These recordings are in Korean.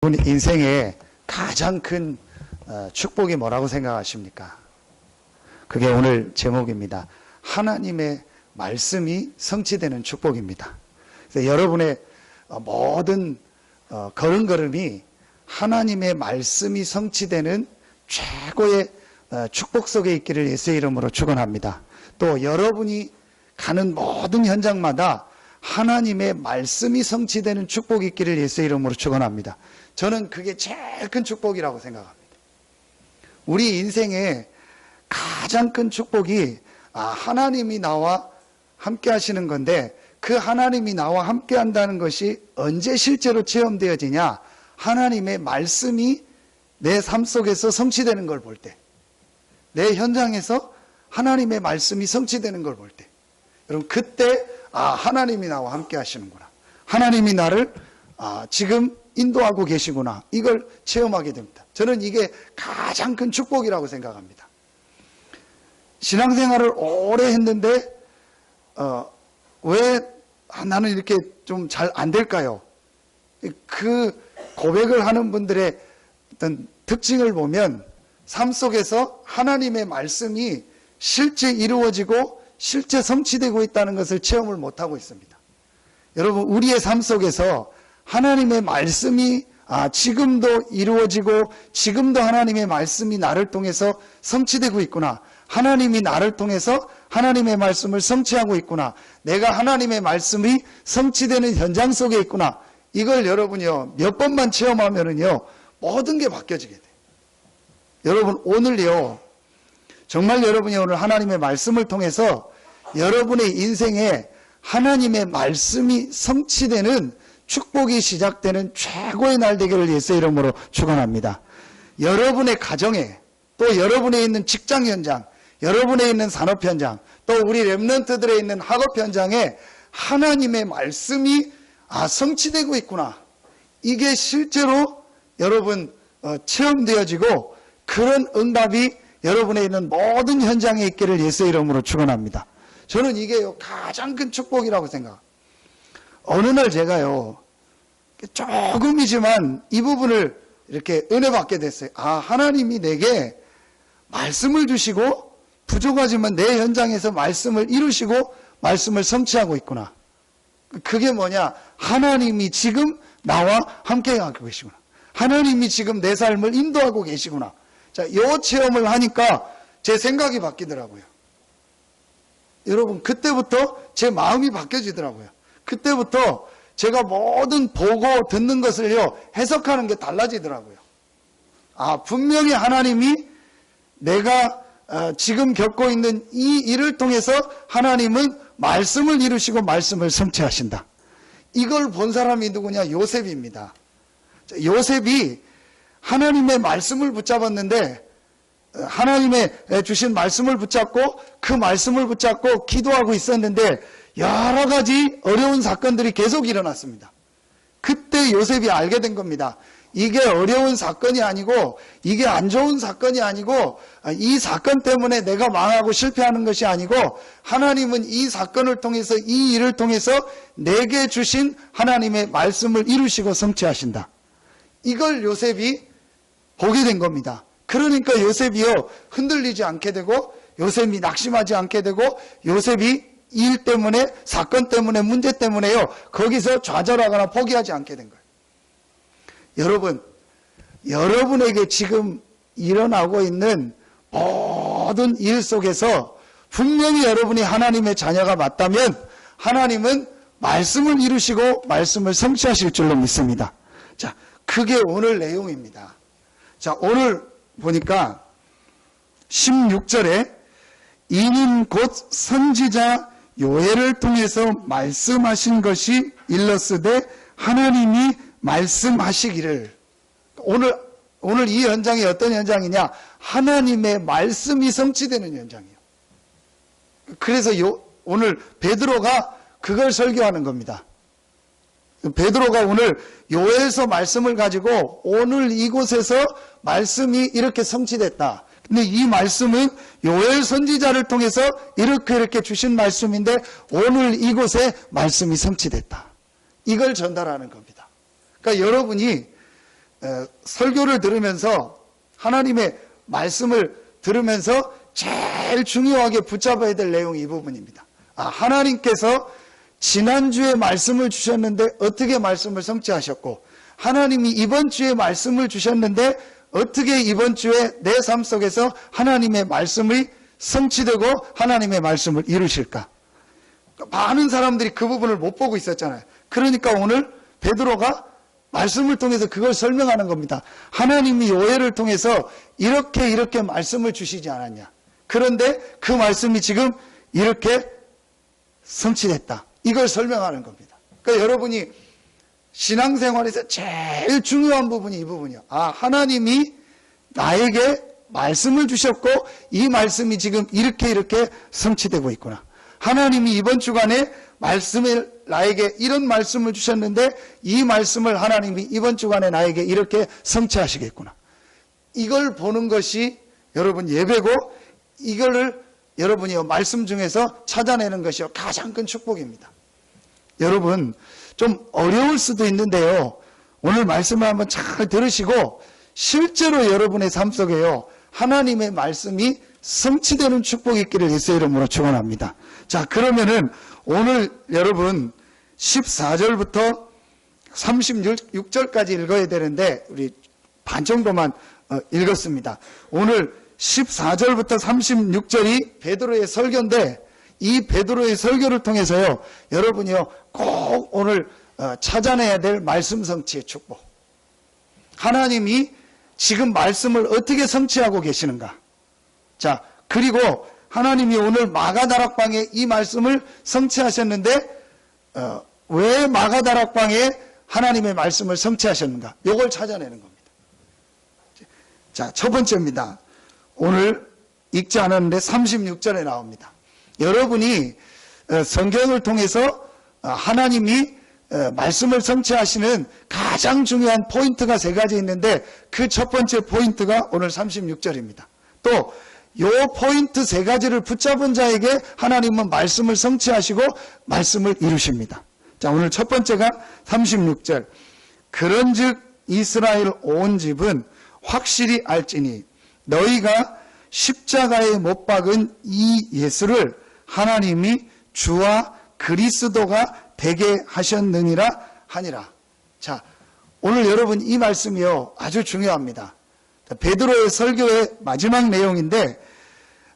여러분 인생의 가장 큰 축복이 뭐라고 생각하십니까? 그게 오늘 제목입니다. 하나님의 말씀이 성취되는 축복입니다. 그래서 여러분의 모든 걸음걸음이 하나님의 말씀이 성취되는 최고의 축복 속에 있기를 예수의 이름으로 축원합니다. 또 여러분이 가는 모든 현장마다 하나님의 말씀이 성취되는 축복이 있기를 예수의 이름으로 축원합니다. 저는 그게 제일 큰 축복이라고 생각합니다. 우리 인생의 가장 큰 축복이 하나님이 나와 함께 하시는 건데, 그 하나님이 나와 함께 한다는 것이 언제 실제로 체험되어지냐? 하나님의 말씀이 내 삶 속에서 성취되는 걸 볼 때, 내 현장에서 하나님의 말씀이 성취되는 걸 볼 때, 여러분 그때 하나님이 나와 함께 하시는구나, 하나님이 나를 지금 인도하고 계시구나, 이걸 체험하게 됩니다. 저는 이게 가장 큰 축복이라고 생각합니다. 신앙생활을 오래 했는데 왜 나는 이렇게 좀 잘 안 될까요? 그 고백을 하는 분들의 어떤 특징을 보면 삶 속에서 하나님의 말씀이 실제 이루어지고 실제 성취되고 있다는 것을 체험을 못하고 있습니다. 여러분, 우리의 삶 속에서 하나님의 말씀이 지금도 이루어지고 지금도 하나님의 말씀이 나를 통해서 성취되고 있구나, 하나님이 나를 통해서 하나님의 말씀을 성취하고 있구나, 내가 하나님의 말씀이 성취되는 현장 속에 있구나, 이걸 여러분이요 몇 번만 체험하면은요 모든 게 바뀌어지게 돼요. 여러분 오늘요, 정말 여러분이 오늘 하나님의 말씀을 통해서 여러분의 인생에 하나님의 말씀이 성취되는 축복이 시작되는 최고의 날 되기를 예수의 이름으로 축원합니다. 여러분의 가정에, 또 여러분에 있는 직장 현장, 여러분에 있는 산업 현장, 또 우리 렘넌트들에 있는 학업 현장에 하나님의 말씀이 성취되고 있구나, 이게 실제로 여러분 체험되어지고 그런 응답이 여러분에 있는 모든 현장에 있기를 예수의 이름으로 축원합니다. 저는 이게 가장 큰 축복이라고 생각합니다. 어느 날 제가요 조금이지만 이 부분을 이렇게 은혜 받게 됐어요. 하나님이 내게 말씀을 주시고 부족하지만 내 현장에서 말씀을 이루시고 말씀을 성취하고 있구나. 그게 뭐냐? 하나님이 지금 나와 함께 하고 계시구나, 하나님이 지금 내 삶을 인도하고 계시구나. 자, 이 체험을 하니까 제 생각이 바뀌더라고요. 여러분, 그때부터 제 마음이 바뀌어지더라고요. 그때부터 제가 모든 보고 듣는 것을요 해석하는 게 달라지더라고요. 분명히 하나님이 내가 지금 겪고 있는 이 일을 통해서 하나님은 말씀을 이루시고 말씀을 성취하신다. 이걸 본 사람이 누구냐? 요셉입니다. 요셉이 하나님의 말씀을 붙잡았는데, 하나님의 주신 말씀을 붙잡고 그 말씀을 붙잡고 기도하고 있었는데 여러 가지 어려운 사건들이 계속 일어났습니다. 그때 요셉이 알게 된 겁니다. 이게 어려운 사건이 아니고, 이게 안 좋은 사건이 아니고, 이 사건 때문에 내가 망하고 실패하는 것이 아니고, 하나님은 이 사건을 통해서, 이 일을 통해서 내게 주신 하나님의 말씀을 이루시고 성취하신다. 이걸 요셉이 보게 된 겁니다. 그러니까 요셉이요 흔들리지 않게 되고, 요셉이 낙심하지 않게 되고, 요셉이 일 때문에, 사건 때문에, 문제 때문에요 거기서 좌절하거나 포기하지 않게 된 거예요. 여러분, 여러분에게 지금 일어나고 있는 모든 일 속에서 분명히 여러분이 하나님의 자녀가 맞다면 하나님은 말씀을 이루시고 말씀을 성취하실 줄로 믿습니다. 자, 그게 오늘 내용입니다. 자, 오늘 보니까 16절에 이는 곧 선지자 요엘을 통해서 말씀하신 것이 일렀으되 하나님이 말씀하시기를. 오늘 이 현장이 어떤 현장이냐? 하나님의 말씀이 성취되는 현장이에요. 그래서 오늘 베드로가 그걸 설교하는 겁니다. 베드로가 오늘 요엘서 말씀을 가지고 오늘 이곳에서 말씀이 이렇게 성취됐다. 근데 이 말씀은 요엘 선지자를 통해서 이렇게 주신 말씀인데 오늘 이곳에 말씀이 성취됐다. 이걸 전달하는 겁니다. 그러니까 여러분이 설교를 들으면서 하나님의 말씀을 들으면서 제일 중요하게 붙잡아야 될 내용이 이 부분입니다. 하나님께서 지난주에 말씀을 주셨는데 어떻게 말씀을 성취하셨고, 하나님이 이번 주에 말씀을 주셨는데 어떻게 이번 주에 내 삶 속에서 하나님의 말씀이 성취되고 하나님의 말씀을 이루실까? 많은 사람들이 그 부분을 못 보고 있었잖아요. 그러니까 오늘 베드로가 말씀을 통해서 그걸 설명하는 겁니다. 하나님이 요엘을 통해서 이렇게 말씀을 주시지 않았냐. 그런데 그 말씀이 지금 이렇게 성취됐다. 이걸 설명하는 겁니다. 그러니까 여러분이 신앙생활에서 제일 중요한 부분이 이 부분이요. 하나님이 나에게 말씀을 주셨고 이 말씀이 지금 이렇게 성취되고 있구나. 하나님이 이번 주간에 말씀을 나에게 이런 말씀을 주셨는데 이 말씀을 하나님이 이번 주간에 나에게 이렇게 성취하시겠구나. 이걸 보는 것이 여러분 예배고, 이거를 여러분이 말씀 중에서 찾아내는 것이 가장 큰 축복입니다. 여러분 좀 어려울 수도 있는데요, 오늘 말씀을 한번 잘 들으시고 실제로 여러분의 삶 속에요 하나님의 말씀이 성취되는 축복이 있기를 예수의 이름으로 축원합니다. 자, 그러면은 오늘 여러분 14절부터 36절까지 읽어야 되는데 우리 반 정도만 읽었습니다. 오늘 14절부터 36절이 베드로의 설교인데, 이 베드로의 설교를 통해서요 여러분이요 꼭 오늘 찾아내야 될 말씀 성취의 축복, 하나님이 지금 말씀을 어떻게 성취하고 계시는가. 자, 그리고 하나님이 오늘 마가다락방에 이 말씀을 성취하셨는데 왜 마가다락방에 하나님의 말씀을 성취하셨는가, 이걸 찾아내는 겁니다. 자, 첫 번째입니다. 오늘 읽지 않았는데 36절에 나옵니다. 여러분이 성경을 통해서 하나님이 말씀을 성취하시는 가장 중요한 포인트가 세 가지 있는데 그 첫 번째 포인트가 오늘 36절입니다. 또 요 포인트 세 가지를 붙잡은 자에게 하나님은 말씀을 성취하시고 말씀을 이루십니다. 자, 오늘 첫 번째가 36절. 그런즉 이스라엘 온 집은 확실히 알지니 너희가 십자가에 못 박은 이 예수를 하나님이 주와 그리스도가 되게 하셨느니라 하니라. 자, 오늘 여러분 이 말씀이요 아주 중요합니다. 베드로의 설교의 마지막 내용인데,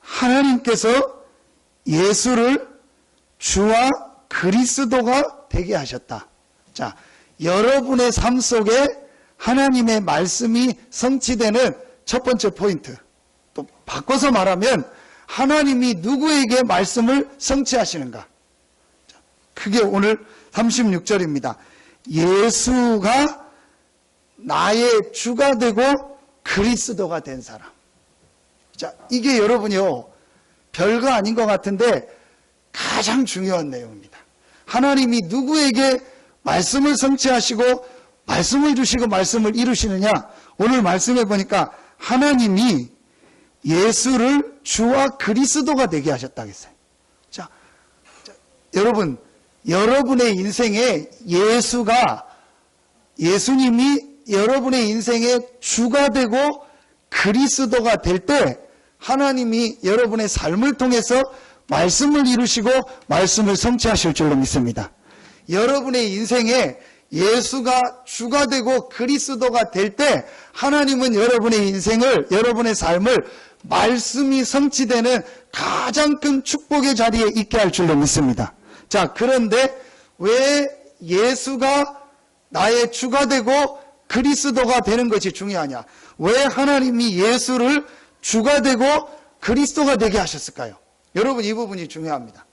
하나님께서 예수를 주와 그리스도가 되게 하셨다. 자, 여러분의 삶 속에 하나님의 말씀이 성취되는 첫 번째 포인트, 또 바꿔서 말하면 하나님이 누구에게 말씀을 성취하시는가. 그게 오늘 36절입니다. 예수가 나의 주가 되고 그리스도가 된 사람. 자, 이게 여러분이요 별거 아닌 것 같은데 가장 중요한 내용입니다. 하나님이 누구에게 말씀을 성취하시고 말씀을 주시고 말씀을 이루시느냐. 오늘 말씀해 보니까 하나님이 예수를 주와 그리스도가 되게 하셨다고 했어요. 자, 여러분, 여러분의 인생에 예수님이 여러분의 인생의 주가 되고 그리스도가 될 때 하나님이 여러분의 삶을 통해서 말씀을 이루시고 말씀을 성취하실 줄로 믿습니다. 여러분의 인생에 예수가 주가 되고 그리스도가 될 때 하나님은 여러분의 인생을, 여러분의 삶을 말씀이 성취되는 가장 큰 축복의 자리에 있게 할 줄로 믿습니다. 자, 그런데 왜 예수가 나의 주가 되고 그리스도가 되는 것이 중요하냐? 왜 하나님이 예수를 주가 되고 그리스도가 되게 하셨을까요? 여러분, 이 부분이 중요합니다.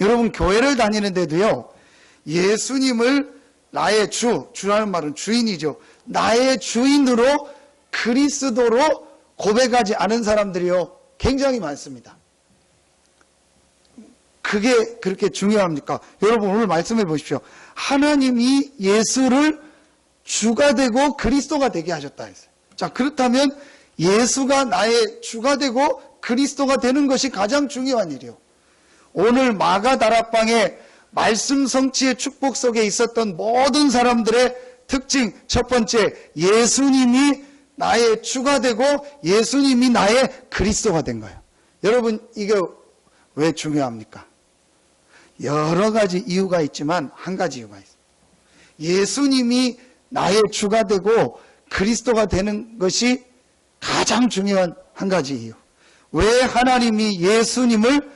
여러분, 교회를 다니는데도요, 예수님을 나의 주라는 말은 주인이죠. 나의 주인으로 그리스도로 고백하지 않은 사람들이요, 굉장히 많습니다. 그게 그렇게 중요합니까? 여러분, 오늘 말씀해 보십시오. 하나님이 예수를 주가 되고 그리스도가 되게 하셨다 했어요. 자, 그렇다면 예수가 나의 주가 되고 그리스도가 되는 것이 가장 중요한 일이요. 오늘 마가 다락방에 말씀 성취의 축복 속에 있었던 모든 사람들의 특징 첫 번째, 예수님이 나의 주가 되고 예수님이 나의 그리스도가 된 거예요. 여러분, 이게 왜 중요합니까? 여러 가지 이유가 있지만 한 가지 이유가 있어요. 예수님이 나의 주가 되고 그리스도가 되는 것이 가장 중요한 한 가지 이유. 왜 하나님이 예수님을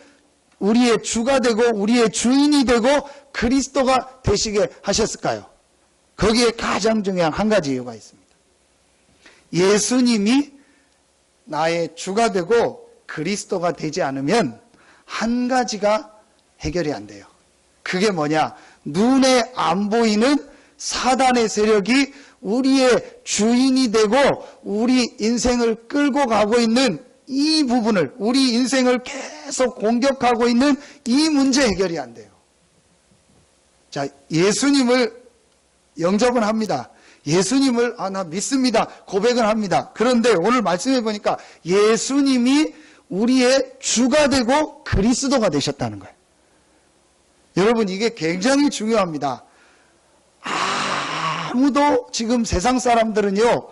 우리의 주가 되고 우리의 주인이 되고 그리스도가 되시게 하셨을까요? 거기에 가장 중요한 한 가지 이유가 있습니다. 예수님이 나의 주가 되고 그리스도가 되지 않으면 한 가지가 해결이 안 돼요. 그게 뭐냐? 눈에 안 보이는 사단의 세력이 우리의 주인이 되고 우리 인생을 끌고 가고 있는 이 부분을, 우리 인생을 계속 공격하고 있는 이 문제 해결이 안 돼요. 자, 예수님을 영접은 합니다. 예수님을 나 믿습니다. 고백은 합니다. 그런데 오늘 말씀해 보니까 예수님이 우리의 주가 되고 그리스도가 되셨다는 거예요. 여러분, 이게 굉장히 중요합니다. 아무도 지금 세상 사람들은요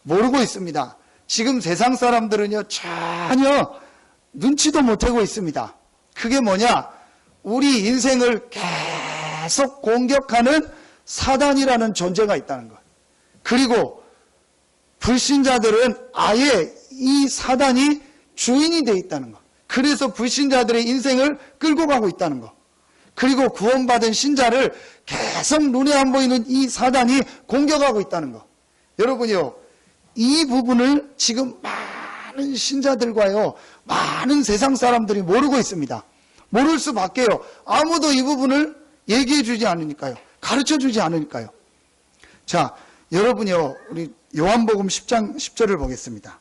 모르고 있습니다. 지금 세상 사람들은요 전혀 눈치도 못하고 있습니다. 그게 뭐냐? 우리 인생을 계속 공격하는 사단이라는 존재가 있다는 것. 그리고 불신자들은 아예 이 사단이 주인이 되어 있다는 것. 그래서 불신자들의 인생을 끌고 가고 있다는 것. 그리고 구원받은 신자를 계속 눈에 안 보이는 이 사단이 공격하고 있다는 것. 여러분요, 이 부분을 지금 많은 신자들과요, 많은 세상 사람들이 모르고 있습니다. 모를 수밖에요. 아무도 이 부분을 얘기해 주지 않으니까요. 가르쳐 주지 않으니까요. 자, 여러분요, 우리 요한복음 10장 10절을 보겠습니다.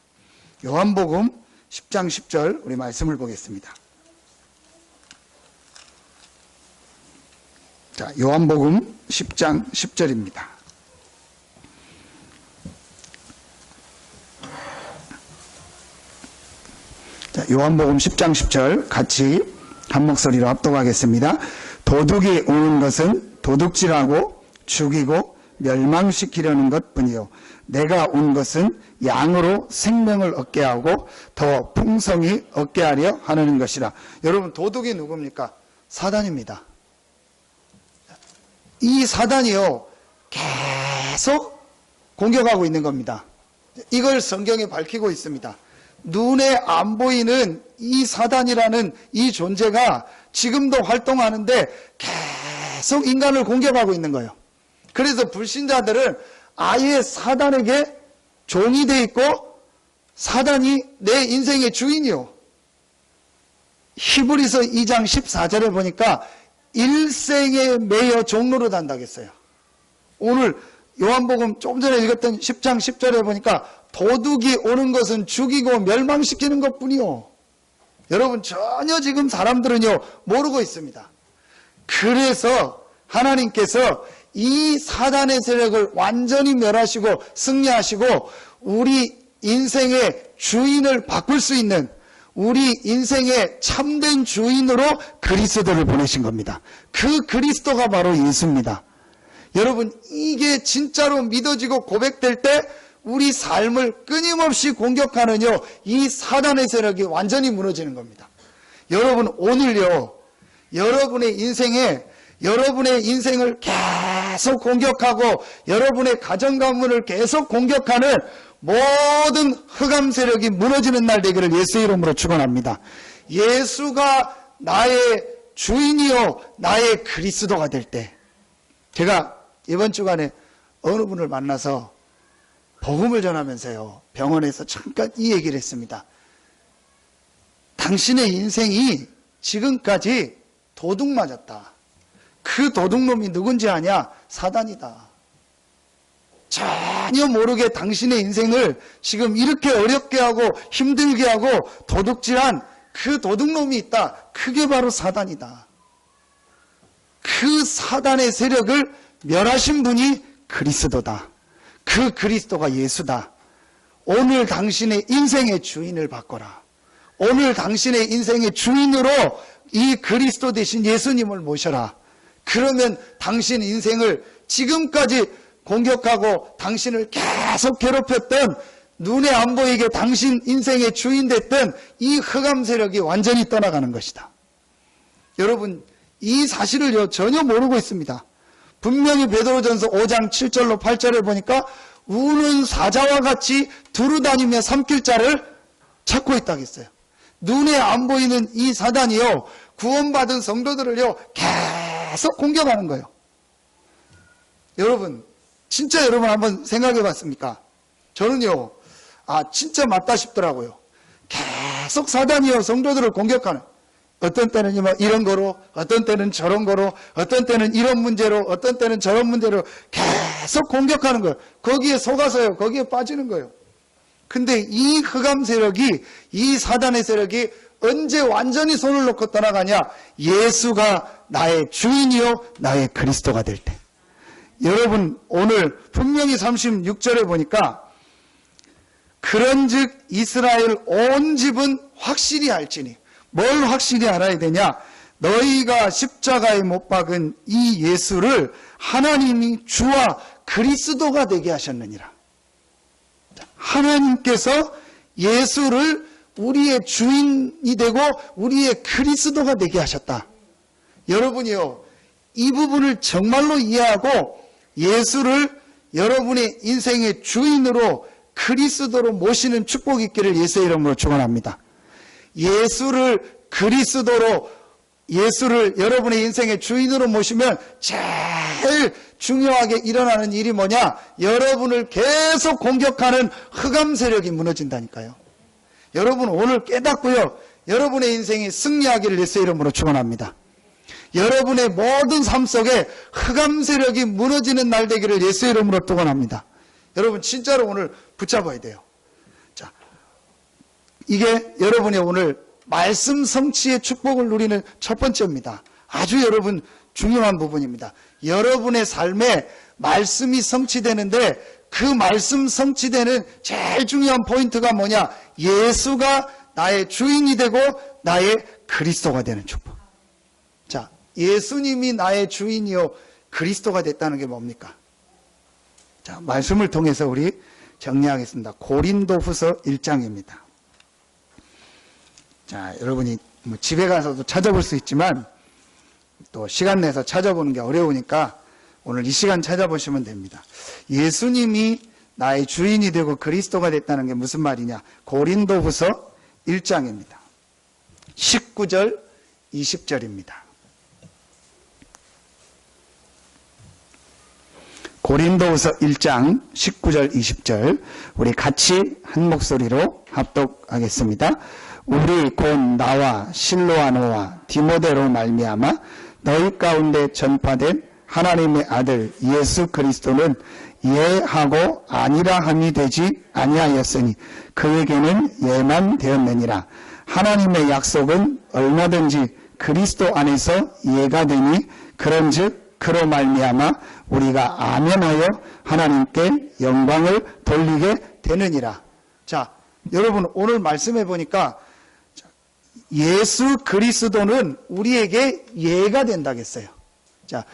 요한복음 10장 10절 우리 말씀을 보겠습니다. 자, 요한복음 10장 10절입니다. 자, 요한복음 10장 10절 같이 한 목소리로 합독하겠습니다. 도둑이 오는 것은 도둑질하고 죽이고 멸망시키려는 것뿐이요 내가 온 것은 양으로 생명을 얻게 하고 더 풍성히 얻게 하려 하는 것이라. 여러분, 도둑이 누굽니까? 사단입니다. 이 사단이요 계속 공격하고 있는 겁니다. 이걸 성경에 밝히고 있습니다. 눈에 안 보이는 이 사단이라는 이 존재가 지금도 활동하는데 계속 인간을 공격하고 있는 거예요. 그래서 불신자들은 아예 사단에게 종이 돼 있고 사단이 내 인생의 주인이요. 히브리서 2장 14절에 보니까 일생에 매여 종로로 단다겠어요. 오늘 요한복음 조금 전에 읽었던 10장 10절에 보니까 도둑이 오는 것은 죽이고 멸망시키는 것뿐이요. 여러분, 전혀 지금 사람들은요 모르고 있습니다. 그래서 하나님께서 이 사단의 세력을 완전히 멸하시고 승리하시고 우리 인생의 주인을 바꿀 수 있는, 우리 인생의 참된 주인으로 그리스도를 보내신 겁니다. 그 그리스도가 바로 예수입니다. 여러분, 이게 진짜로 믿어지고 고백될 때 우리 삶을 끊임없이 공격하는요 이 사단의 세력이 완전히 무너지는 겁니다. 여러분, 오늘요 여러분의 인생을 계속 공격하고 여러분의 가정 가문을 계속 공격하는 모든 흑암 세력이 무너지는 날 되기를 예수의 이름으로 축원합니다. 예수가 나의 주인이요 나의 그리스도가 될 때, 제가 이번 주간에 어느 분을 만나서 복음을 전하면서요 병원에서 잠깐 이 얘기를 했습니다. 당신의 인생이 지금까지 도둑 맞았다. 그 도둑놈이 누군지 아냐? 사단이다. 전혀 모르게 당신의 인생을 지금 이렇게 어렵게 하고 힘들게 하고 도둑질한 그 도둑놈이 있다. 그게 바로 사단이다. 그 사단의 세력을 멸하신 분이 그리스도다. 그 그리스도가 예수다. 오늘 당신의 인생의 주인을 바꿔라. 오늘 당신의 인생의 주인으로 이 그리스도 대신 예수님을 모셔라. 그러면 당신 인생을 지금까지 공격하고 당신을 계속 괴롭혔던, 눈에 안 보이게 당신 인생의 주인 됐던 이 흑암 세력이 완전히 떠나가는 것이다. 여러분, 이 사실을 전혀 모르고 있습니다. 분명히 베드로전서 5장 7절로 8절에 보니까 우는 사자와 같이 두루다니며 삼킬 자를 찾고 있다고 했어요. 눈에 안 보이는 이 사단이요, 구원받은 성도들을요 계속 공격하는 거예요. 여러분, 진짜 여러분 한번 생각해 봤습니까? 저는요, 진짜 맞다 싶더라고요. 계속 사단이요 성도들을 공격하는, 어떤 때는 이런 거로, 어떤 때는 저런 거로, 어떤 때는 이런 문제로, 어떤 때는 저런 문제로 계속 공격하는 거예요. 거기에 속아서요, 거기에 빠지는 거예요. 근데 이 흑암 세력이, 이 사단의 세력이 언제 완전히 손을 놓고 떠나가냐? 예수가 나의 주인이요 나의 그리스도가 될 때. 여러분, 오늘 분명히 36절에 보니까 그런즉 이스라엘 온 집은 확실히 알지니, 뭘 확실히 알아야 되냐? 너희가 십자가에 못 박은 이 예수를 하나님이 주와 그리스도가 되게 하셨느니라. 하나님께서 예수를 우리의 주인이 되고 우리의 그리스도가 되게 하셨다. 여러분이요, 이 부분을 정말로 이해하고 예수를 여러분의 인생의 주인으로, 그리스도로 모시는 축복이 있기를 예수의 이름으로 축원합니다. 예수를 그리스도로, 예수를 여러분의 인생의 주인으로 모시면 제일 중요하게 일어나는 일이 뭐냐? 여러분을 계속 공격하는 흑암 세력이 무너진다니까요. 여러분 오늘 깨닫고요, 여러분의 인생이 승리하기를 예수의 이름으로 축원합니다. 여러분의 모든 삶 속에 흑암 세력이 무너지는 날 되기를 예수의 이름으로 축원합니다. 여러분 진짜로 오늘 붙잡아야 돼요. 자, 이게 여러분의 오늘 말씀 성취의 축복을 누리는 첫 번째입니다. 아주 여러분 중요한 부분입니다. 여러분의 삶에 말씀이 성취되는데 그 말씀 성취되는 제일 중요한 포인트가 뭐냐? 예수가 나의 주인이 되고 나의 그리스도가 되는 축복. 자, 예수님이 나의 주인이요 그리스도가 됐다는 게 뭡니까? 자, 말씀을 통해서 우리 정리하겠습니다. 고린도후서 1장입니다. 자, 여러분이 집에 가서도 찾아볼 수 있지만 또 시간 내서 찾아보는 게 어려우니까 오늘 이 시간 찾아보시면 됩니다. 예수님이 나의 주인이 되고 그리스도가 됐다는 게 무슨 말이냐? 고린도후서 1장입니다. 19절, 20절입니다. 고린도후서 1장 19절, 20절 우리 같이 한 목소리로 합독하겠습니다. 우리 곧 나와 실로아노와 디모데로 말미암아 너희 가운데 전파된 하나님의 아들 예수 그리스도는 예하고 아니라 함이 되지 아니하였으니 그에게는 예만 되었느니라. 하나님의 약속은 얼마든지 그리스도 안에서 예가 되니 그런즉 그로 말미암아 우리가 아멘하여 하나님께 영광을 돌리게 되느니라. 자, 여러분 오늘 말씀해 보니까 예수 그리스도는 우리에게 예가 된다겠어요. 자,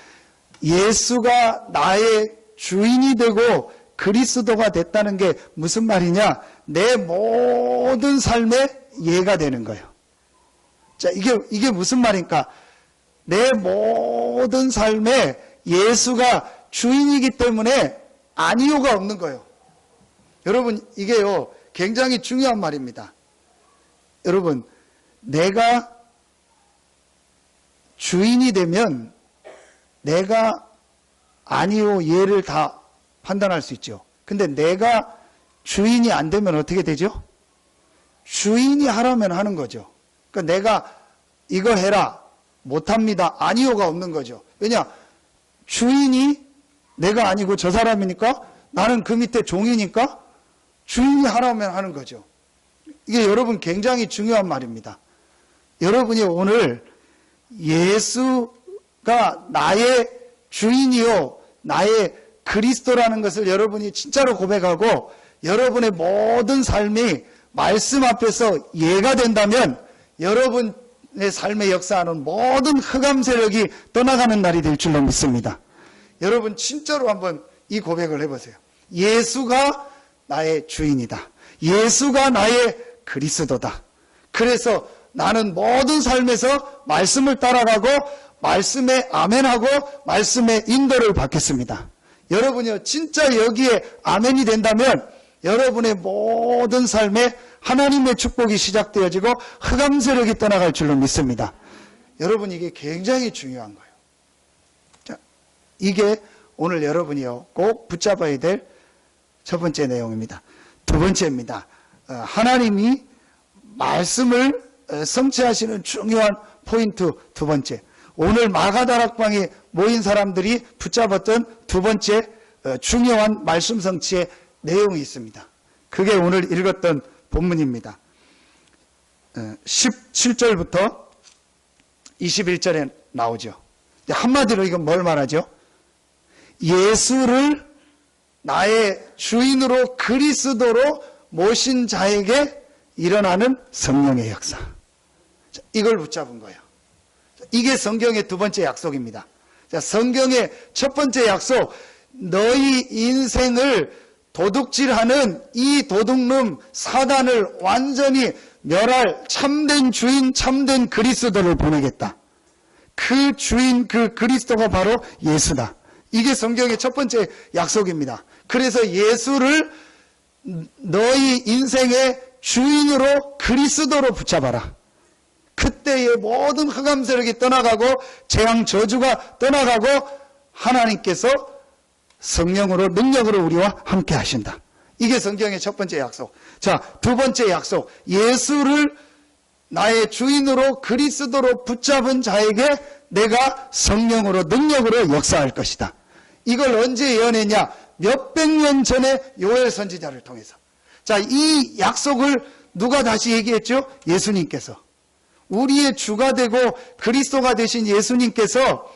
예수가 나의 주인이 되고 그리스도가 됐다는 게 무슨 말이냐? 내 모든 삶에 예가 되는 거예요. 자, 이게 무슨 말입니까? 내 모든 삶에 예수가 주인이기 때문에 아니요가 없는 거예요. 여러분, 이게요, 굉장히 중요한 말입니다. 여러분, 내가 주인이 되면 내가 아니요, 예를 다 판단할 수 있죠. 근데 내가 주인이 안 되면 어떻게 되죠? 주인이 하라면 하는 거죠. 그러니까 내가 이거 해라, 못합니다, 아니요가 없는 거죠. 왜냐? 주인이 내가 아니고 저 사람이니까, 나는 그 밑에 종이니까 주인이 하라면 하는 거죠. 이게 여러분 굉장히 중요한 말입니다. 여러분이 오늘 예수가 나의 주인이요 나의 그리스도라는 것을 여러분이 진짜로 고백하고 여러분의 모든 삶이 말씀 앞에서 예가 된다면 여러분의 삶에 역사하는 모든 흑암 세력이 떠나가는 날이 될 줄로 믿습니다. 여러분 진짜로 한번 이 고백을 해보세요. 예수가 나의 주인이다. 예수가 나의 그리스도다. 그래서 나는 모든 삶에서 말씀을 따라가고 말씀에 아멘하고 말씀의 인도를 받겠습니다. 여러분이요, 진짜 여기에 아멘이 된다면 여러분의 모든 삶에 하나님의 축복이 시작되어지고 흑암 세력이 떠나갈 줄로 믿습니다. 여러분, 이게 굉장히 중요한 거예요. 자, 이게 오늘 여러분이요 꼭 붙잡아야 될 첫 번째 내용입니다. 두 번째입니다. 하나님이 말씀을 성취하시는 중요한 포인트 두 번째. 오늘 마가다락방에 모인 사람들이 붙잡았던 두 번째 중요한 말씀 성취의 내용이 있습니다. 그게 오늘 읽었던 본문입니다. 17절부터 21절에 나오죠. 한마디로 이건 뭘 말하죠? 예수를 나의 주인으로 그리스도로 모신 자에게 일어나는 성령의 역사. 이걸 붙잡은 거예요. 이게 성경의 두 번째 약속입니다. 성경의 첫 번째 약속, 너희 인생을 도둑질하는 이 도둑놈 사단을 완전히 멸할 참된 주인, 참된 그리스도를 보내겠다. 그 주인, 그 그리스도가 바로 예수다. 이게 성경의 첫 번째 약속입니다. 그래서 예수를 너희 인생의 주인으로 그리스도로 붙잡아라. 그때의 모든 흑암 세력이 떠나가고 재앙 저주가 떠나가고 하나님께서 성령으로 능력으로 우리와 함께 하신다. 이게 성경의 첫 번째 약속. 자, 두 번째 약속. 예수를 나의 주인으로 그리스도로 붙잡은 자에게 내가 성령으로 능력으로 역사할 것이다. 이걸 언제 예언했냐? 몇백 년 전에 요엘 선지자를 통해서. 자, 이 약속을 누가 다시 얘기했죠? 예수님께서. 우리의 주가 되고 그리스도가 되신 예수님께서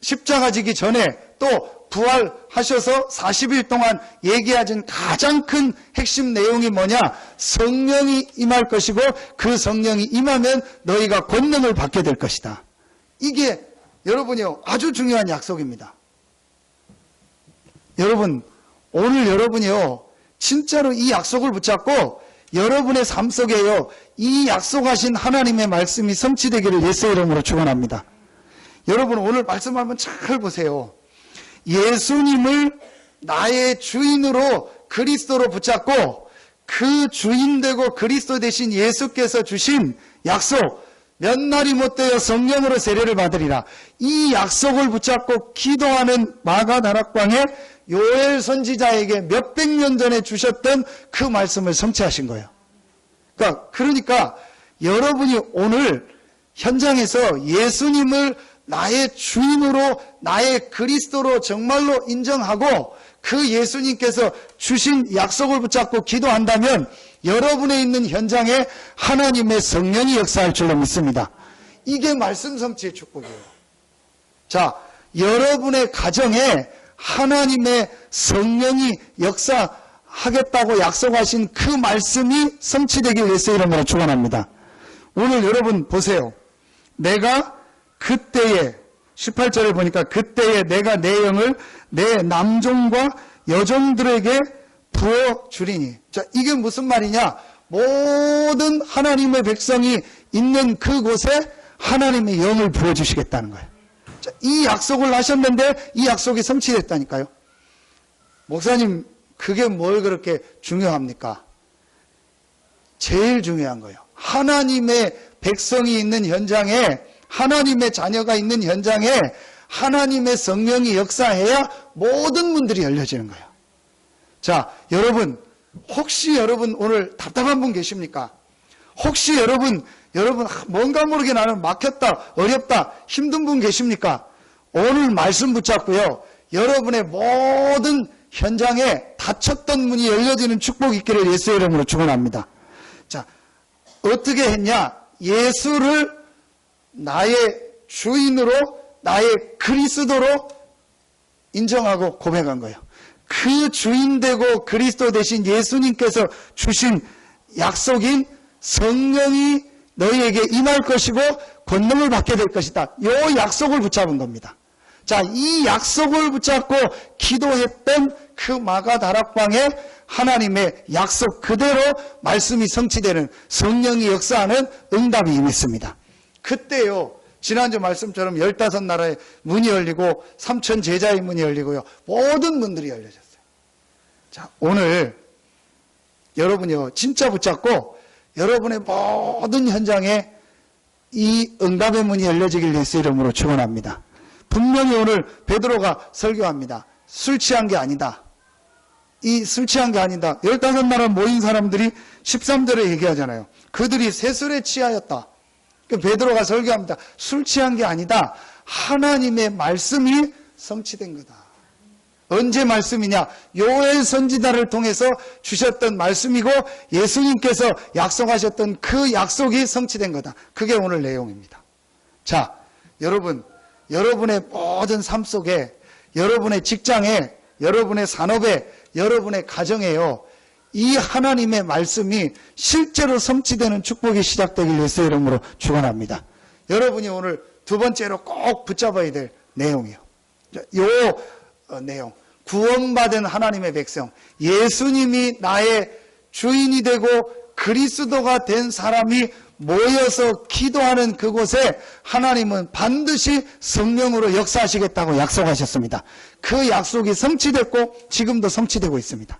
십자가 지기 전에 또 부활하셔서 40일 동안 얘기하신 가장 큰 핵심 내용이 뭐냐? 성령이 임할 것이고 그 성령이 임하면 너희가 권능을 받게 될 것이다. 이게 여러분이요 아주 중요한 약속입니다. 여러분, 오늘 여러분이요 진짜로 이 약속을 붙잡고 여러분의 삶 속에요 이 약속하신 하나님의 말씀이 성취되기를 예수의 이름으로 축원합니다. 여러분, 오늘 말씀 한번 잘 보세요. 예수님을 나의 주인으로 그리스도로 붙잡고 그 주인 되고 그리스도 되신 예수께서 주신 약속, 몇 날이 못되어 성령으로 세례를 받으리라. 이 약속을 붙잡고 기도하는 마가다락방에 요엘 선지자에게 몇백 년 전에 주셨던 그 말씀을 성취하신 거예요. 그러니까 여러분이 오늘 현장에서 예수님을 나의 주인으로 나의 그리스도로 정말로 인정하고 그 예수님께서 주신 약속을 붙잡고 기도한다면 여러분의 있는 현장에 하나님의 성령이 역사할 줄로 믿습니다. 이게 말씀 성취의 축복이에요. 자, 여러분의 가정에 하나님의 성령이 역사하겠다고 약속하신 그 말씀이 성취되길 예수의 이름으로 축원합니다. 오늘 여러분 보세요. 내가 그때에 18절에 보니까 그때에 내가 내 영을 내 남종과 여종들에게 부어주리니. 자, 이게 무슨 말이냐? 모든 하나님의 백성이 있는 그곳에 하나님의 영을 부어주시겠다는 거예요. 자, 이 약속을 하셨는데 이 약속이 성취됐다니까요. 목사님, 그게 뭘 그렇게 중요합니까? 제일 중요한 거예요. 하나님의 백성이 있는 현장에, 하나님의 자녀가 있는 현장에 하나님의 성령이 역사해야 모든 문들이 열려지는 거예요. 자, 여러분, 혹시 여러분 오늘 답답한 분 계십니까? 혹시 여러분 뭔가 모르게 나는 막혔다, 어렵다, 힘든 분 계십니까? 오늘 말씀 붙잡고요, 여러분의 모든 현장에 닫혔던 문이 열려지는 축복이 있기를 예수의 이름으로 축원합니다. 자, 어떻게 했냐? 예수를 나의 주인으로, 나의 그리스도로 인정하고 고백한 거예요. 그 주인 되고 그리스도 되신 예수님께서 주신 약속인 성령이 너희에게 임할 것이고 권능을 받게 될 것이다. 이 약속을 붙잡은 겁니다. 자, 이 약속을 붙잡고 기도했던 그 마가 다락방에 하나님의 약속 그대로 말씀이 성취되는, 성령이 역사하는 응답이 임했습니다. 그때요, 지난주 말씀처럼 15나라의 문이 열리고 3천 제자의 문이 열리고요, 모든 문들이 열려졌어요. 자, 오늘 여러분이요, 진짜 붙잡고 여러분의 모든 현장에 이 응답의 문이 열려지길 예수 이름으로 축원합니다. 분명히 오늘 베드로가 설교합니다. 술 취한 게 아니다. 이 술 취한 게 아니다. 15나라 모인 사람들이 13절에 얘기하잖아요. 그들이 새술에 취하였다. 베드로가 설교합니다. 술 취한 게 아니다. 하나님의 말씀이 성취된 거다. 언제 말씀이냐? 요엘 선지자를 통해서 주셨던 말씀이고 예수님께서 약속하셨던 그 약속이 성취된 거다. 그게 오늘 내용입니다. 자, 여러분, 여러분의 모든 삶 속에, 여러분의 직장에, 여러분의 산업에, 여러분의 가정에요, 이 하나님의 말씀이 실제로 성취되는 축복이 시작되길 예수 이름으로 축원합니다. 여러분이 오늘 두 번째로 꼭 붙잡아야 될 내용이요, 내용, 구원받은 하나님의 백성, 예수님이 나의 주인이 되고 그리스도가 된 사람이 모여서 기도하는 그곳에 하나님은 반드시 성령으로 역사하시겠다고 약속하셨습니다. 그 약속이 성취됐고 지금도 성취되고 있습니다.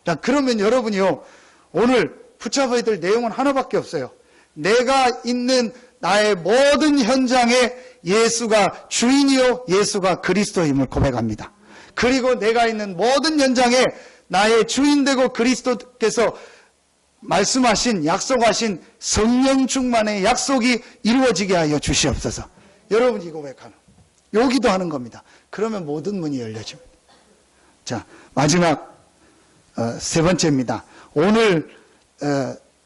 자, 그러면 여러분이요, 오늘 붙잡아야 될 내용은 하나밖에 없어요. 내가 있는 나의 모든 현장에 예수가 주인이요 예수가 그리스도임을 고백합니다. 그리고 내가 있는 모든 현장에 나의 주인 되고 그리스도께서 말씀하신, 약속하신 성령 충만의 약속이 이루어지게 하여 주시옵소서. 여러분이 고백하는, 여기도 하는 겁니다. 그러면 모든 문이 열려집니다. 자, 마지막 세 번째입니다. 오늘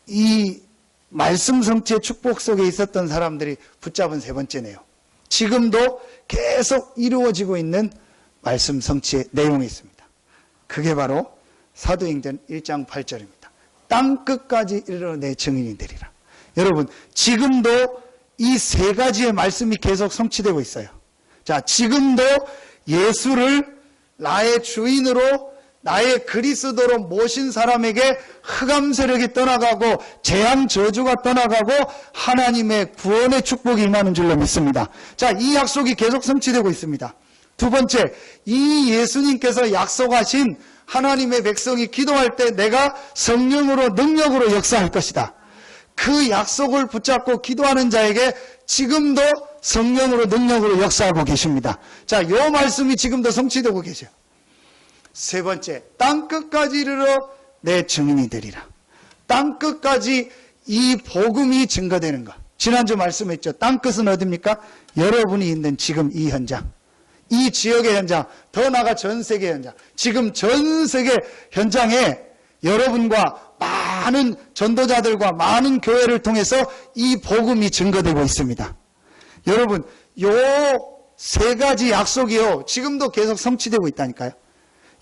이 말씀 성취의 축복 속에 있었던 사람들이 붙잡은 세 번째네요. 지금도 계속 이루어지고 있는 말씀 성취의 내용이 있습니다. 그게 바로 사도행전 1장 8절입니다. 땅끝까지 이르러 내 증인이 되리라. 여러분, 지금도 이 세 가지의 말씀이 계속 성취되고 있어요. 자, 지금도 예수를 나의 주인으로, 나의 그리스도로 모신 사람에게 흑암 세력이 떠나가고 재앙 저주가 떠나가고 하나님의 구원의 축복이 임하는 줄로 믿습니다. 자, 이 약속이 계속 성취되고 있습니다. 두 번째, 이 예수님께서 약속하신 하나님의 백성이 기도할 때 내가 성령으로 능력으로 역사할 것이다. 그 약속을 붙잡고 기도하는 자에게 지금도 성령으로 능력으로 역사하고 계십니다. 자, 요 말씀이 지금도 성취되고 계세요. 세 번째, 땅끝까지 이르러 내 증인이 되리라. 땅끝까지 이 복음이 증거되는 것. 지난주 말씀했죠. 땅끝은 어디입니까? 여러분이 있는 지금 이 현장, 이 지역의 현장, 더 나아가 전 세계 현장. 지금 전 세계 현장에 여러분과 많은 전도자들과 많은 교회를 통해서 이 복음이 증거되고 있습니다. 여러분, 요 세 가지 약속이요, 지금도 계속 성취되고 있다니까요.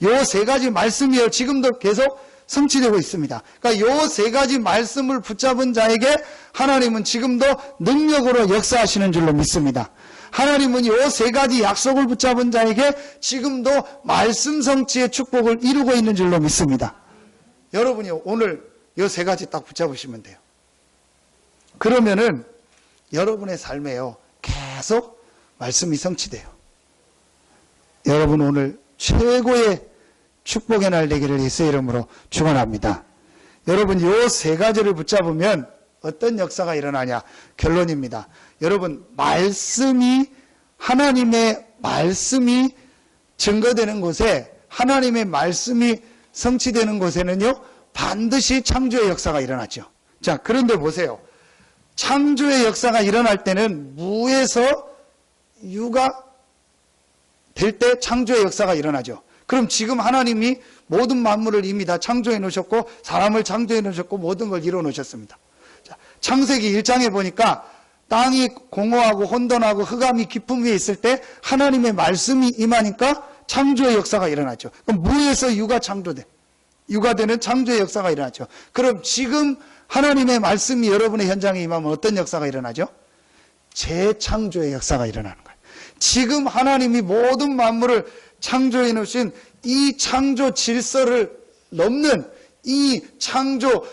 요 세 가지 말씀이요, 지금도 계속 성취되고 있습니다. 그러니까 요 세 가지 말씀을 붙잡은 자에게 하나님은 지금도 능력으로 역사하시는 줄로 믿습니다. 하나님은 요 세 가지 약속을 붙잡은 자에게 지금도 말씀 성취의 축복을 이루고 있는 줄로 믿습니다. 여러분이 오늘 요 세 가지 딱 붙잡으시면 돼요. 그러면은 여러분의 삶에요, 계속 말씀이 성취돼요. 여러분 오늘 최고의 축복의 날 되기를 예수의 이름으로 축원합니다. 여러분 요 세 가지를 붙잡으면 어떤 역사가 일어나냐? 결론입니다. 여러분, 말씀이, 하나님의 말씀이 증거되는 곳에, 하나님의 말씀이 성취되는 곳에는요, 반드시 창조의 역사가 일어나죠. 자, 그런데 보세요. 창조의 역사가 일어날 때는 무에서 유가 될 때 창조의 역사가 일어나죠. 그럼 지금 하나님이 모든 만물을 이미 다 창조해 놓으셨고, 사람을 창조해 놓으셨고, 모든 걸 이루어 놓으셨습니다. 자, 창세기 1장에 보니까 땅이 공허하고 혼돈하고 흑암이 깊음 위에 있을 때 하나님의 말씀이 임하니까 창조의 역사가 일어나죠. 그럼 무에서 유가 창조돼. 유가 되는 창조의 역사가 일어나죠. 그럼 지금 하나님의 말씀이 여러분의 현장에 임하면 어떤 역사가 일어나죠? 재창조의 역사가 일어나는 거예요. 지금 하나님이 모든 만물을 창조해 놓으신 이 창조 질서를 넘는 이 창조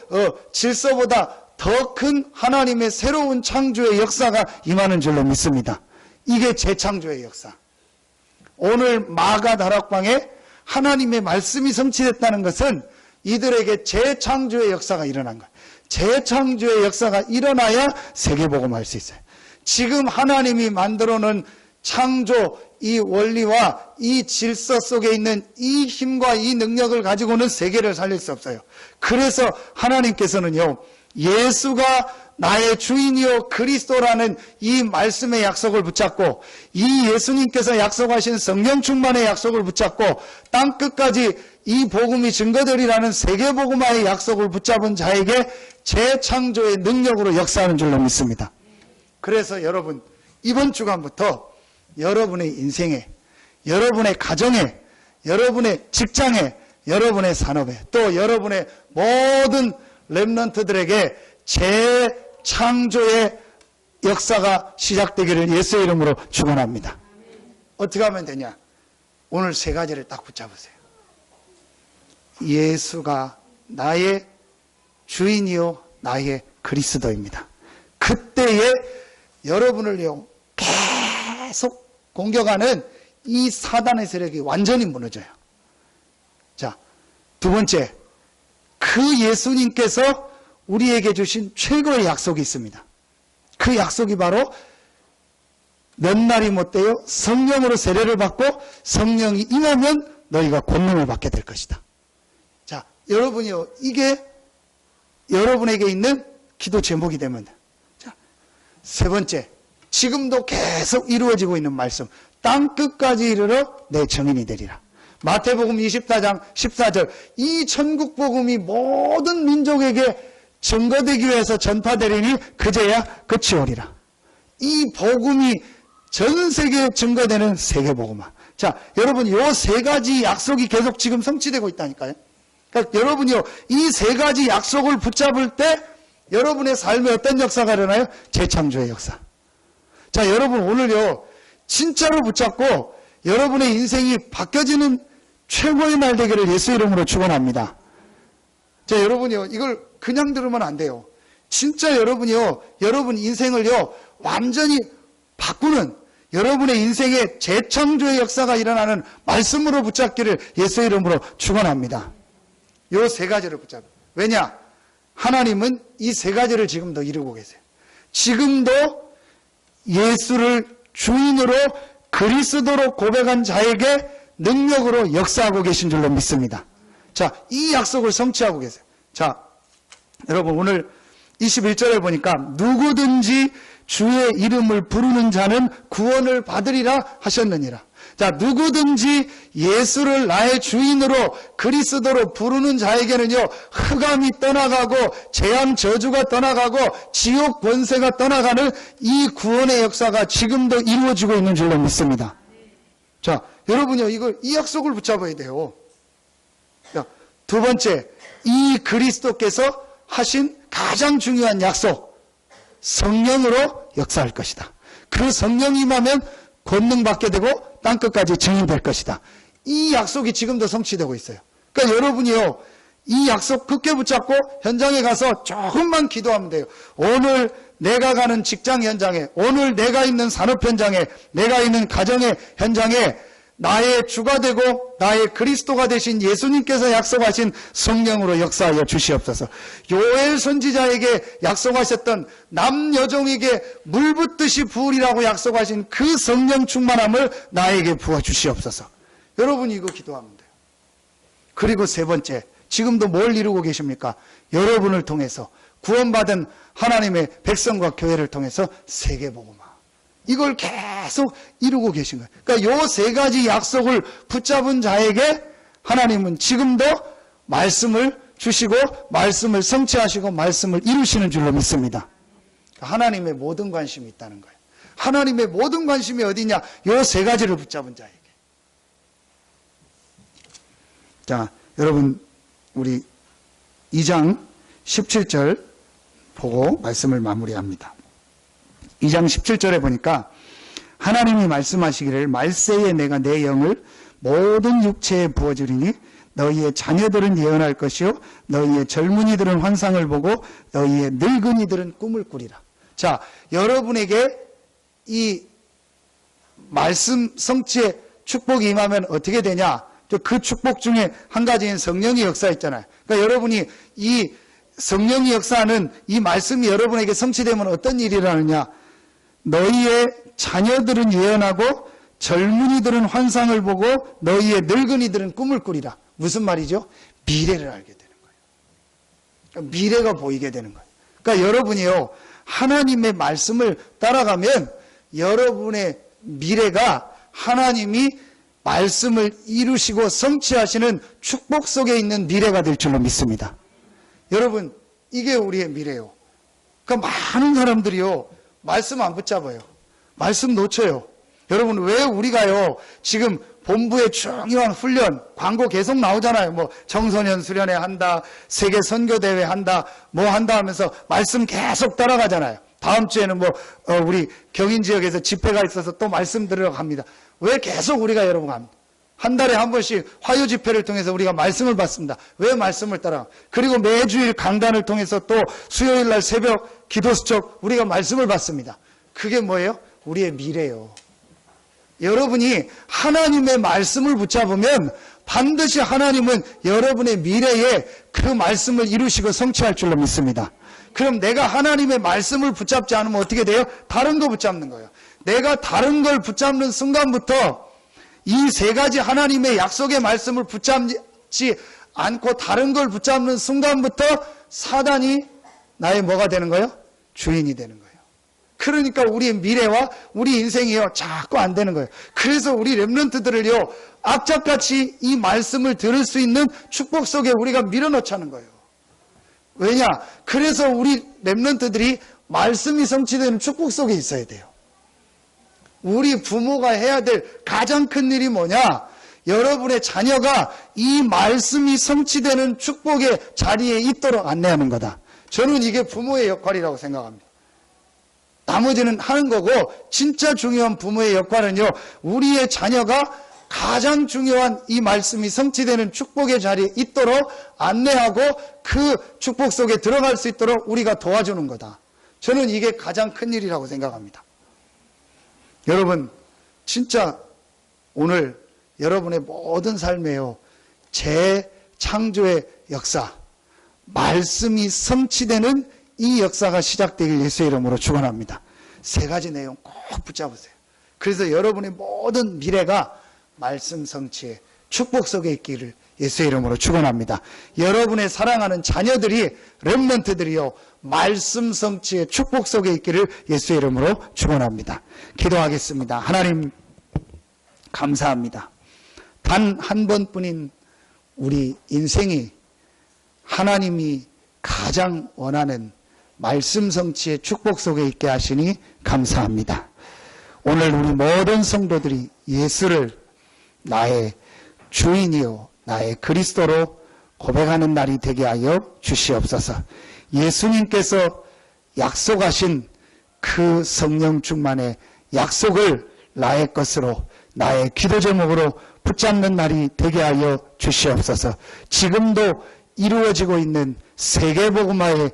질서보다 더 큰 하나님의 새로운 창조의 역사가 임하는 줄로 믿습니다. 이게 재창조의 역사. 오늘 마가 다락방에 하나님의 말씀이 성취됐다는 것은 이들에게 재창조의 역사가 일어난 거예요. 재창조의 역사가 일어나야 세계복음할 수 있어요. 지금 하나님이 만들어 놓은 창조 이 원리와 이 질서 속에 있는 이 힘과 이 능력을 가지고는 세계를 살릴 수 없어요. 그래서 하나님께서는요, 예수가 나의 주인이요 그리스도라는 이 말씀의 약속을 붙잡고, 이 예수님께서 약속하신 성령 충만의 약속을 붙잡고 땅끝까지 이 복음이 증거되리라는 세계복음화의 약속을 붙잡은 자에게 재창조의 능력으로 역사하는 줄로 믿습니다. 그래서 여러분, 이번 주간부터 여러분의 인생에, 여러분의 가정에, 여러분의 직장에, 여러분의 산업에, 또 여러분의 모든 렘넌트들에게 재창조의 역사가 시작되기를 예수의 이름으로 축원합니다. 어떻게 하면 되냐? 오늘 세 가지를 딱 붙잡으세요. 예수가 나의 주인이요 나의 그리스도입니다. 그때에 여러분을요 계속 공격하는 이 사단의 세력이 완전히 무너져요. 자, 두 번째, 그 예수님께서 우리에게 주신 최고의 약속이 있습니다. 그 약속이 바로 몇 날이 못되어 성령으로 세례를 받고 성령이 임하면 너희가 권능을 받게 될 것이다. 자, 여러분이요, 이게 여러분에게 있는 기도 제목이 되면 돼. 자, 세 번째, 지금도 계속 이루어지고 있는 말씀, 땅끝까지 이르러 내 증인이 되리라. 마태복음 24장 14절, 이 천국복음이 모든 민족에게 증거되기 위해서 전파되리니 그제야 끝이 오리라. 이 복음이 전 세계에 증거되는 세계복음화. 자, 여러분, 요 세 가지 약속이 계속 지금 성취되고 있다니까요. 그러니까 여러분이요, 이 세 가지 약속을 붙잡을 때 여러분의 삶에 어떤 역사가 일어나요? 재창조의 역사. 자, 여러분, 오늘요 진짜로 붙잡고 여러분의 인생이 바뀌어지는 최고의 날 되기를 예수 이름으로 축원합니다. 자, 여러분이요, 이걸 그냥 들으면 안 돼요. 진짜 여러분이요, 여러분 인생을요 완전히 바꾸는, 여러분의 인생에 재창조의 역사가 일어나는 말씀으로 붙잡기를 예수 이름으로 축원합니다. 요 세 가지를 붙잡아요. 왜냐? 하나님은 이 세 가지를 지금도 이루고 계세요. 지금도 예수를 주인으로 그리스도로 고백한 자에게 능력으로 역사하고 계신 줄로 믿습니다. 자, 이 약속을 성취하고 계세요. 자, 여러분, 오늘 21절에 보니까 누구든지 주의 이름을 부르는 자는 구원을 받으리라 하셨느니라. 자, 누구든지 예수를 나의 주인으로 그리스도로 부르는 자에게는요, 흑암이 떠나가고 재앙 저주가 떠나가고 지옥 권세가 떠나가는 이 구원의 역사가 지금도 이루어지고 있는 줄로 믿습니다. 자, 여러분요, 이 약속을 붙잡아야 돼요. 자, 두 번째, 이 그리스도께서 하신 가장 중요한 약속, 성령으로 역사할 것이다. 그 성령이 임하면 권능 받게 되고 땅끝까지 증인될 것이다. 이 약속이 지금도 성취되고 있어요. 그러니까 여러분이요, 이 약속 굳게 붙잡고 현장에 가서 조금만 기도하면 돼요. 오늘 내가 가는 직장 현장에, 오늘 내가 있는 산업 현장에, 내가 있는 가정의 현장에 나의 주가 되고 나의 그리스도가 되신 예수님께서 약속하신 성령으로 역사하여 주시옵소서. 요엘 선지자에게 약속하셨던 남여종에게 물 붓듯이 부으리라고 약속하신 그 성령 충만함을 나에게 부어 주시옵소서. 여러분이 이거 기도하면 돼요. 그리고 세 번째, 지금도 뭘 이루고 계십니까? 여러분을 통해서 구원받은 하나님의 백성과 교회를 통해서 세계복음화, 이걸 계속 이루고 계신 거예요. 그러니까 요 세 가지 약속을 붙잡은 자에게 하나님은 지금도 말씀을 주시고 말씀을 성취하시고 말씀을 이루시는 줄로 믿습니다. 하나님의 모든 관심이 있다는 거예요. 하나님의 모든 관심이 어디냐? 요 세 가지를 붙잡은 자에게. 자, 여러분, 우리 2장 17절 보고 말씀을 마무리합니다. 2장 17절에 보니까 하나님이 말씀하시기를 말세에 내가 내 영을 모든 육체에 부어주리니 너희의 자녀들은 예언할 것이요 너희의 젊은이들은 환상을 보고 너희의 늙은이들은 꿈을 꾸리라. 자, 여러분에게 이 말씀 성취의 축복이 임하면 어떻게 되냐? 그 축복 중에 한 가지인 성령의 역사 있잖아요. 그러니까 여러분이 이 성령의 역사는 이 말씀이 여러분에게 성취되면 어떤 일이 일어나느냐? 너희의 자녀들은 예언하고 젊은이들은 환상을 보고 너희의 늙은이들은 꿈을 꾸리라. 무슨 말이죠? 미래를 알게 되는 거예요. 그러니까 미래가 보이게 되는 거예요. 그러니까 여러분이요, 하나님의 말씀을 따라가면 여러분의 미래가 하나님이 말씀을 이루시고 성취하시는 축복 속에 있는 미래가 될 줄로 믿습니다. 여러분, 이게 우리의 미래예요. 그러니까 많은 사람들이요, 말씀 안 붙잡아요. 말씀 놓쳐요. 여러분, 왜 우리가요, 지금 본부의 중요한 훈련, 광고 계속 나오잖아요. 뭐 청소년 수련회 한다, 세계 선교대회 한다, 뭐 한다 하면서 말씀 계속 따라가잖아요. 다음 주에는 뭐 우리 경인 지역에서 집회가 있어서 또 말씀 들으러 갑니다. 왜 계속 우리가 여러분 합니다. 한 달에 한 번씩 화요 집회를 통해서 우리가 말씀을 받습니다. 왜 말씀을 따라? 그리고 매주일 강단을 통해서 또 수요일 날 새벽 기도 수첩 우리가 말씀을 받습니다. 그게 뭐예요? 우리의 미래예요. 여러분이 하나님의 말씀을 붙잡으면 반드시 하나님은 여러분의 미래에 그 말씀을 이루시고 성취할 줄로 믿습니다. 그럼 내가 하나님의 말씀을 붙잡지 않으면 어떻게 돼요? 다른 거 붙잡는 거예요. 내가 다른 걸 붙잡는 순간부터 이 세 가지 하나님의 약속의 말씀을 붙잡지 않고 다른 걸 붙잡는 순간부터 사단이 나의 뭐가 되는 거예요? 주인이 되는 거예요. 그러니까 우리의 미래와 우리 인생이요, 자꾸 안 되는 거예요. 그래서 우리 렘넌트들을요, 악착같이 이 말씀을 들을 수 있는 축복 속에 우리가 밀어넣자는 거예요. 왜냐? 그래서 우리 렘넌트들이 말씀이 성취되는 축복 속에 있어야 돼요. 우리 부모가 해야 될 가장 큰 일이 뭐냐? 여러분의 자녀가 이 말씀이 성취되는 축복의 자리에 있도록 안내하는 거다. 저는 이게 부모의 역할이라고 생각합니다. 나머지는 하는 거고, 진짜 중요한 부모의 역할은요, 우리의 자녀가 가장 중요한 이 말씀이 성취되는 축복의 자리에 있도록 안내하고 그 축복 속에 들어갈 수 있도록 우리가 도와주는 거다. 저는 이게 가장 큰 일이라고 생각합니다. 여러분, 진짜 오늘 여러분의 모든 삶에요, 재창조의 역사, 말씀이 성취되는 이 역사가 시작되길 예수의 이름으로 축원합니다. 세 가지 내용 꼭 붙잡으세요. 그래서 여러분의 모든 미래가 말씀 성취의 축복 속에 있기를 예수의 이름으로 축원합니다. 여러분의 사랑하는 자녀들이, 렘넌트들이요, 말씀 성취의 축복 속에 있기를 예수의 이름으로 축원합니다. 기도하겠습니다. 하나님 감사합니다. 단 한 번뿐인 우리 인생이 하나님이 가장 원하는 말씀 성취의 축복 속에 있게 하시니 감사합니다. 오늘 우리 모든 성도들이 예수를 나의 주인이요 나의 그리스도로 고백하는 날이 되게 하여 주시옵소서. 예수님께서 약속하신 그 성령 충만의 약속을 나의 것으로, 나의 기도 제목으로 붙잡는 날이 되게 하여 주시옵소서. 지금도 이루어지고 있는 세계복음화의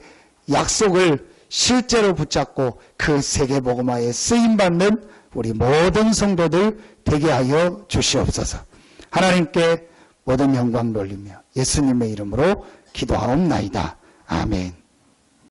약속을 실제로 붙잡고 그 세계복음화에 쓰임받는 우리 모든 성도들 되게 하여 주시옵소서. 하나님께 모든 영광 돌리며 예수님의 이름으로 기도하옵나이다. 아멘.